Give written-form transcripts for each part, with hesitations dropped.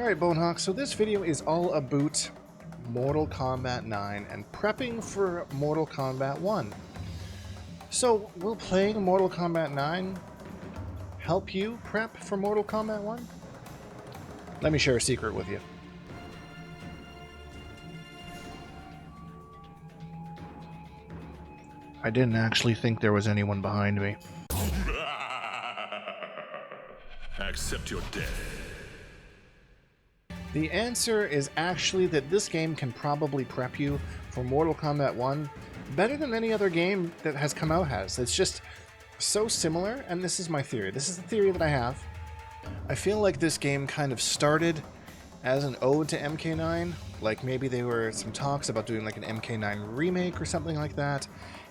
Alright, Bonehawk, so this video is all about Mortal Kombat 9 and prepping for Mortal Kombat 1. So, will playing Mortal Kombat 9 help you prep for Mortal Kombat 1? Let me share a secret with you. I didn't actually think there was anyone behind me. Accept your death. The answer is actually that this game can probably prep you for Mortal Kombat 1 better than any other game that has come out has. It's just so similar, and this is my theory. This is the theory that I have. I feel like this game kind of started as an ode to MK9, like maybe there were some talks about doing like an MK9 remake or something like that,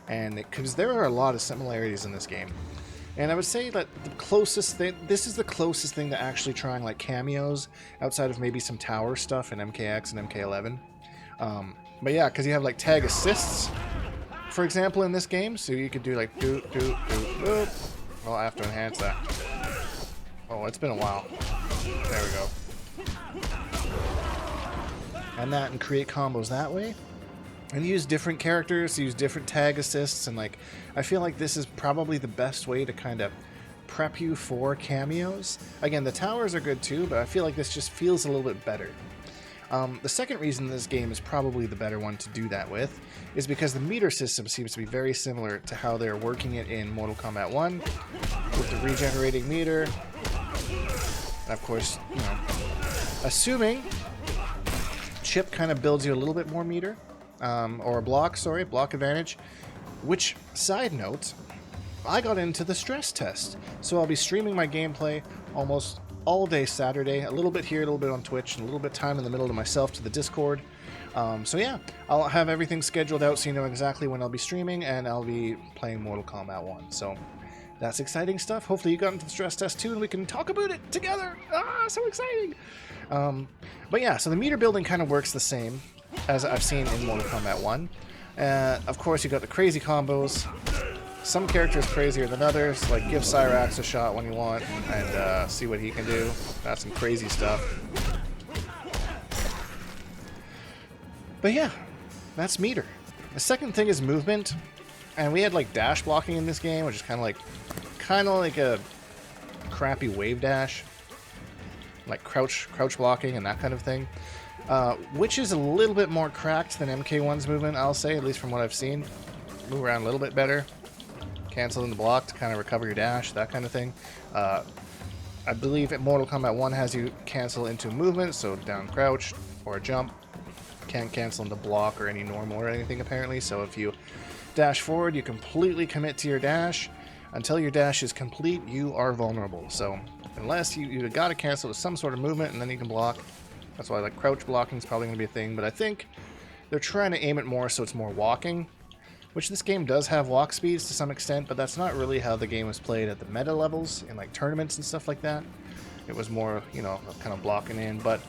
and because there are a lot of similarities in this game. And I would say that the closest thing, this is the closest thing to actually trying like cameos outside of maybe some tower stuff in MKX and MK11. But yeah, because you have like tag assists, for example, in this game, so you could do like do. Well, I have to enhance that. Oh, it's been a while. There we go. And that, and create combos that way. And use different characters, use different tag assists, and like I feel like this is probably the best way to kind of prep you for cameos. Again, the towers are good too, but I feel like this just feels a little bit better. The second reason this game is probably the better one to do that with is because the meter system seems to be very similar to how they're working it in Mortal Kombat 1 with the regenerating meter. And of course, you know, assuming Chip kind of builds you a little bit more meter. Or block advantage, which, side note, I got into the stress test. So I'll be streaming my gameplay almost all day Saturday, a little bit here, a little bit on Twitch, and a little bit time in the middle to myself to the Discord. So yeah, I'll have everything scheduled out so you know exactly when I'll be streaming, and I'll be playing Mortal Kombat 1. So that's exciting stuff. Hopefully you got into the stress test too, and we can talk about it together. Ah, so exciting! But yeah, so the meter building kind of works the same as I've seen in Mortal Kombat 1. Of course, you got the crazy combos. Some characters crazier than others, like give Cyrax a shot when you want and see what he can do. That's some crazy stuff. But yeah, that's meter. The second thing is movement, and we had like dash blocking in this game, which is kind of like a crappy wave dash, like crouch blocking and that kind of thing. Which is a little bit more cracked than MK1's movement, I'll say, at least from what I've seen. Move around a little bit better. Cancel in the block to kind of recover your dash, that kind of thing. I believe Mortal Kombat 1 has you cancel into movement, so down crouch or jump. Can't cancel into block or any normal or anything, apparently. So if you dash forward, you completely commit to your dash. Until your dash is complete, you are vulnerable. So unless you got to cancel to some sort of movement, and then you can block. That's why like crouch blocking is probably going to be a thing, but I think they're trying to aim it more so it's more walking, which this game does have walk speeds to some extent, but that's not really how the game was played at the meta levels in like tournaments and stuff like that. It was more, you know, kind of blocking in, but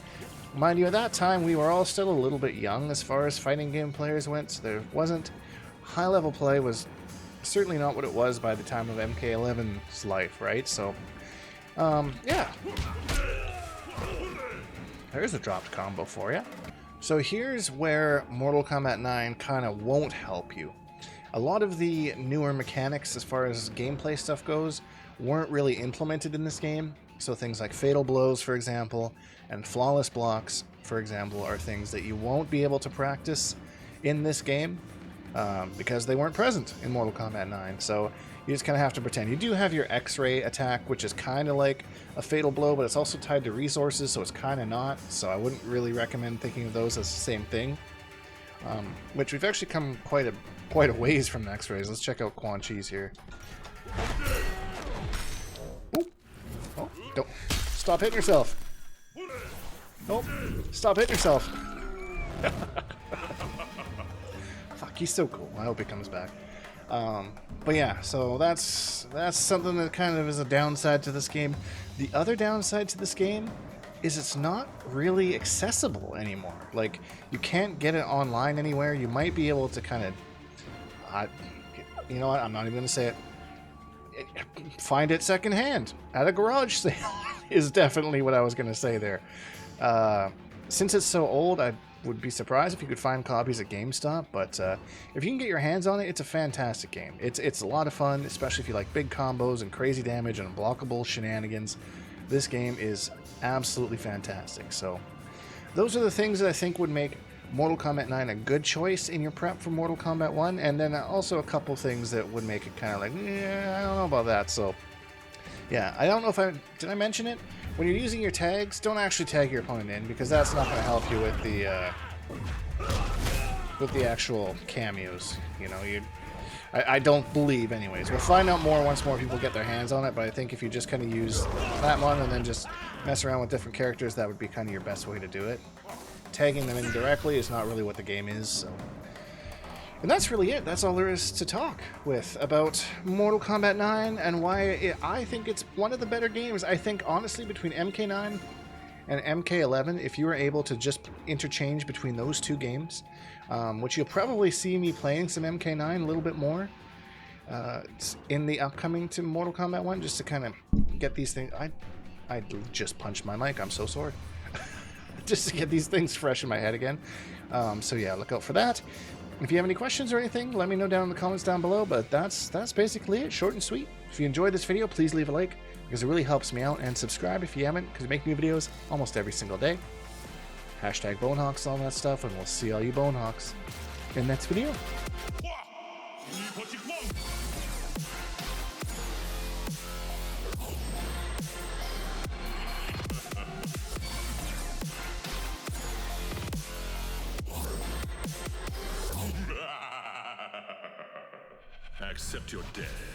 mind you, at that time we were all still a little bit young as far as fighting game players went, so there wasn't high level play was certainly not what it was by the time of MK11's life, right? So, yeah. There's a dropped combo for you. So here's where Mortal Kombat 9 kind of won't help you. A lot of the newer mechanics as far as gameplay stuff goes weren't really implemented in this game. So things like fatal blows, for example, and flawless blocks, for example, are things that you won't be able to practice in this game because they weren't present in Mortal Kombat 9. So you just kind of have to pretend. You do have your X-ray attack, which is kind of like a fatal blow, but it's also tied to resources, so it's kind of not. So I wouldn't really recommend thinking of those as the same thing. Which we've actually come quite a ways from the X-rays. Let's check out Quan Chi's here. Ooh. Oh, don't stop hitting yourself. Oh, stop hitting yourself. Fuck, he's so cool. I hope he comes back. But yeah, so that's something that kind of is a downside to this game. The other downside to this game is it's not really accessible anymore. Like, you can't get it online anywhere. You might be able to kind of, you know what, I'm not even going to say it. Find it secondhand at a garage sale is definitely what I was going to say there. Since it's so old, I would be surprised if you could find copies at GameStop, but if you can get your hands on it, it's a fantastic game. It's a lot of fun, especially if you like big combos and crazy damage and unblockable shenanigans. This game is absolutely fantastic. So those are the things that I think would make Mortal Kombat 9 a good choice in your prep for Mortal Kombat 1, and then also a couple things that would make it kind of like, yeah, I don't know about that. So yeah, I don't know if did I mention it? When you're using your tags, don't actually tag your opponent in, because that's not going to help you with the actual cameos. You know, I don't believe, anyways. We'll find out more once more people get their hands on it, but I think if you just kind of use that one and then just mess around with different characters, that would be kind of your best way to do it. Tagging them in directly is not really what the game is, so. And that's really it. That's all there is to talk with about Mortal Kombat 9 and why I think it's one of the better games. I think, honestly, between MK9 and MK11, if you were able to just interchange between those two games, which you'll probably see me playing some MK9 a little bit more in the upcoming to Mortal Kombat 1, just to kind of get these things. I just punched my mic. I'm so sorry. Just to get these things fresh in my head again. So yeah, look out for that. If you have any questions or anything, let me know down in the comments down below, but that's basically it, short and sweet. If you enjoyed this video, please leave a like, because it really helps me out, and subscribe if you haven't, because I make new videos almost every single day. Hashtag Bonehawks, all that stuff, and we'll see all you Bonehawks in the next video. Accept your death.